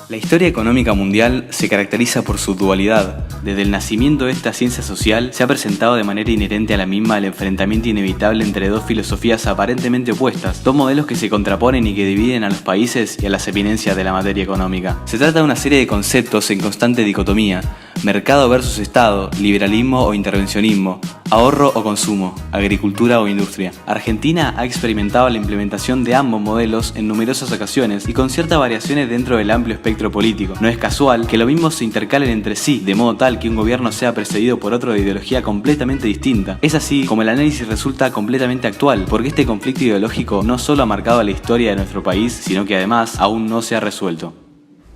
La historia económica mundial se caracteriza por su dualidad. Desde el nacimiento de esta ciencia social se ha presentado de manera inherente a la misma el enfrentamiento inevitable entre dos filosofías aparentemente opuestas, dos modelos que se contraponen y que dividen a los países y a las eminencias de la materia económica. Se trata de una serie de conceptos en constante dicotomía: mercado versus Estado, liberalismo o intervencionismo, ahorro o consumo, agricultura o industria. Argentina ha experimentado la implementación de ambos modelos en numerosas ocasiones y con ciertas variaciones dentro del amplio espectro político. No es casual que lo mismo se intercalen entre sí, de modo tal que un gobierno sea precedido por otro de ideología completamente distinta. Es así como el análisis resulta completamente actual, porque este conflicto ideológico no solo ha marcado la historia de nuestro país, sino que además aún no se ha resuelto.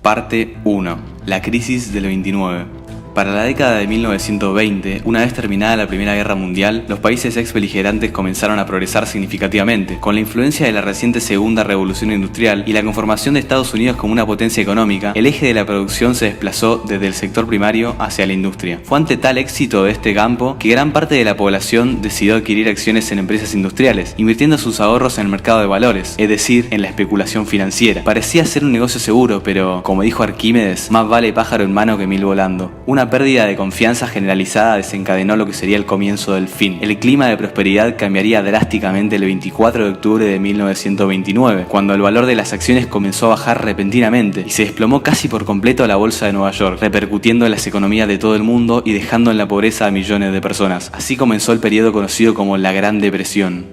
Parte 1. La crisis del 29. Para la década de 1920, una vez terminada la Primera Guerra Mundial, los países ex-beligerantes comenzaron a progresar significativamente, con la influencia de la reciente Segunda Revolución Industrial y la conformación de Estados Unidos como una potencia económica. El eje de la producción se desplazó desde el sector primario hacia la industria. Fue ante tal éxito de este campo que gran parte de la población decidió adquirir acciones en empresas industriales, invirtiendo sus ahorros en el mercado de valores, es decir, en la especulación financiera. Parecía ser un negocio seguro, pero, como dijo Arquímedes, más vale pájaro en mano que mil volando. Una pérdida de confianza generalizada desencadenó lo que sería el comienzo del fin. El clima de prosperidad cambiaría drásticamente el 24 de octubre de 1929, cuando el valor de las acciones comenzó a bajar repentinamente y se desplomó casi por completo a la bolsa de Nueva York, repercutiendo en las economías de todo el mundo y dejando en la pobreza a millones de personas. Así comenzó el periodo conocido como la Gran Depresión.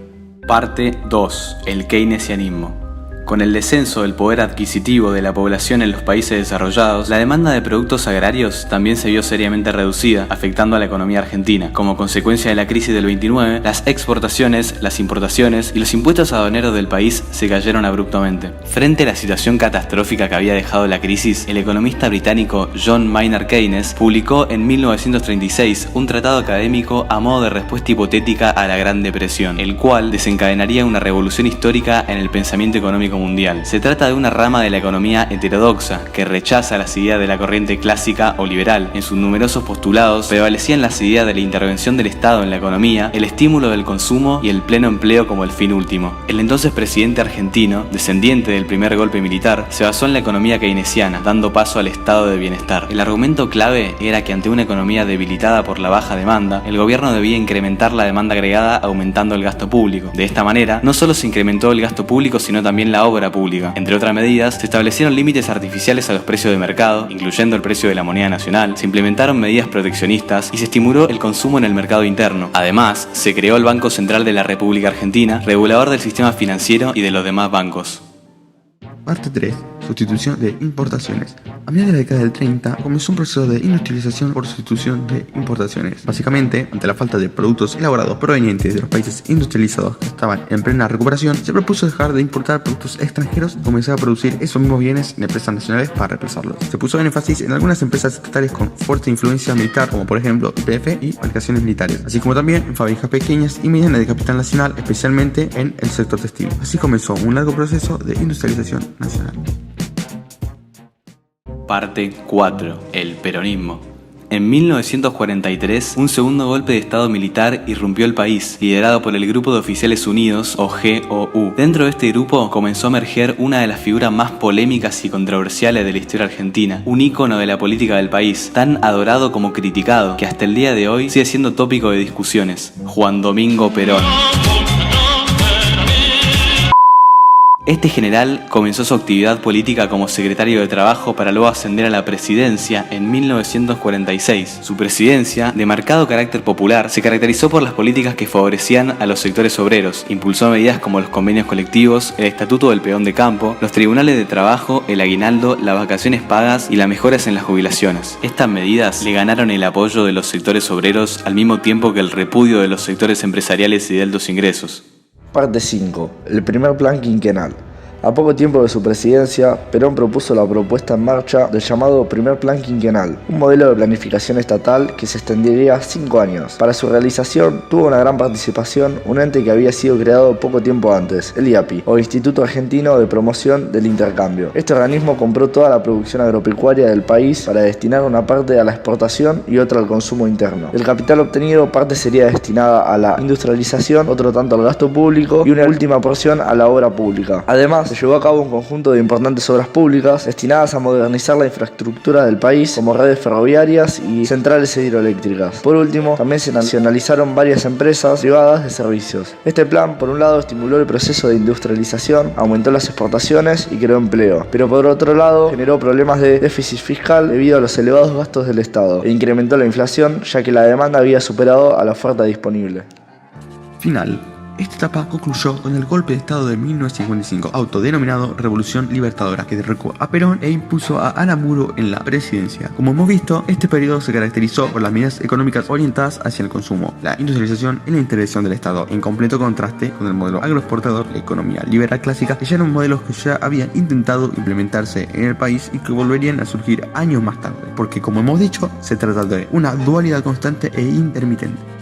Parte 2. El keynesianismo. Con el descenso del poder adquisitivo de la población en los países desarrollados, la demanda de productos agrarios también se vio seriamente reducida, afectando a la economía argentina. Como consecuencia de la crisis del 29, las exportaciones, las importaciones y los impuestos aduaneros del país se cayeron abruptamente. Frente a la situación catastrófica que había dejado la crisis, el economista británico John Maynard Keynes publicó en 1936 un tratado académico a modo de respuesta hipotética a la Gran Depresión, el cual desencadenaría una revolución histórica en el pensamiento económico mundial. Se trata de una rama de la economía heterodoxa que rechaza las ideas de la corriente clásica o liberal. En sus numerosos postulados prevalecían las ideas de la intervención del Estado en la economía, el estímulo del consumo y el pleno empleo como el fin último. El entonces presidente argentino, descendiente del primer golpe militar, se basó en la economía keynesiana, dando paso al estado de bienestar. El argumento clave era que ante una economía debilitada por la baja demanda, el gobierno debía incrementar la demanda agregada aumentando el gasto público. De esta manera, no solo se incrementó el gasto público, sino también la obra pública. Entre otras medidas, se establecieron límites artificiales a los precios de mercado, incluyendo el precio de la moneda nacional, se implementaron medidas proteccionistas y se estimuló el consumo en el mercado interno. Además, se creó el Banco Central de la República Argentina, regulador del sistema financiero y de los demás bancos. Parte 3. Sustitución de importaciones. A mediados de la década del 30 comenzó un proceso de industrialización por sustitución de importaciones. Básicamente, ante la falta de productos elaborados provenientes de los países industrializados que estaban en plena recuperación, se propuso dejar de importar productos extranjeros y comenzar a producir esos mismos bienes en empresas nacionales para reemplazarlos. Se puso énfasis en algunas empresas estatales con fuerte influencia militar, como por ejemplo YPF y fabricaciones militares, así como también en fábricas pequeñas y medianas de capital nacional, especialmente en el sector textil. Así comenzó un largo proceso de industrialización nacional. Parte 4. El peronismo. En 1943, un segundo golpe de estado militar irrumpió el país, liderado por el Grupo de Oficiales Unidos, o GOU. Dentro de este grupo comenzó a emerger una de las figuras más polémicas y controversiales de la historia argentina, un ícono de la política del país, tan adorado como criticado, que hasta el día de hoy sigue siendo tópico de discusiones: Juan Domingo Perón. Este general comenzó su actividad política como secretario de Trabajo para luego ascender a la presidencia en 1946. Su presidencia, de marcado carácter popular, se caracterizó por las políticas que favorecían a los sectores obreros. Impulsó medidas como los convenios colectivos, el estatuto del peón de campo, los tribunales de trabajo, el aguinaldo, las vacaciones pagas y las mejoras en las jubilaciones. Estas medidas le ganaron el apoyo de los sectores obreros al mismo tiempo que el repudio de los sectores empresariales y de altos ingresos. Parte 5. El primer plan quinquenal. A poco tiempo de su presidencia, Perón propuso la propuesta en marcha del llamado Primer Plan Quinquenal, un modelo de planificación estatal que se extendería 5 años. Para su realización tuvo una gran participación un ente que había sido creado poco tiempo antes, el IAPI, o Instituto Argentino de Promoción del Intercambio. Este organismo compró toda la producción agropecuaria del país para destinar una parte a la exportación y otra al consumo interno. Del capital obtenido, parte sería destinada a la industrialización, otro tanto al gasto público y una última porción a la obra pública. Además, se llevó a cabo un conjunto de importantes obras públicas destinadas a modernizar la infraestructura del país, como redes ferroviarias y centrales hidroeléctricas. Por último, también se nacionalizaron varias empresas privadas de servicios. Este plan, por un lado, estimuló el proceso de industrialización, aumentó las exportaciones y creó empleo, pero por otro lado, generó problemas de déficit fiscal debido a los elevados gastos del Estado e incrementó la inflación, ya que la demanda había superado a la oferta disponible. Final. Esta etapa concluyó con el golpe de Estado de 1955, autodenominado Revolución Libertadora, que derrocó a Perón e impuso a Aramuro en la presidencia. Como hemos visto, este periodo se caracterizó por las medidas económicas orientadas hacia el consumo, la industrialización y la intervención del Estado, en completo contraste con el modelo agroexportador, la economía liberal clásica, que ya eran modelos que ya habían intentado implementarse en el país y que volverían a surgir años más tarde, porque como hemos dicho, se trata de una dualidad constante e intermitente.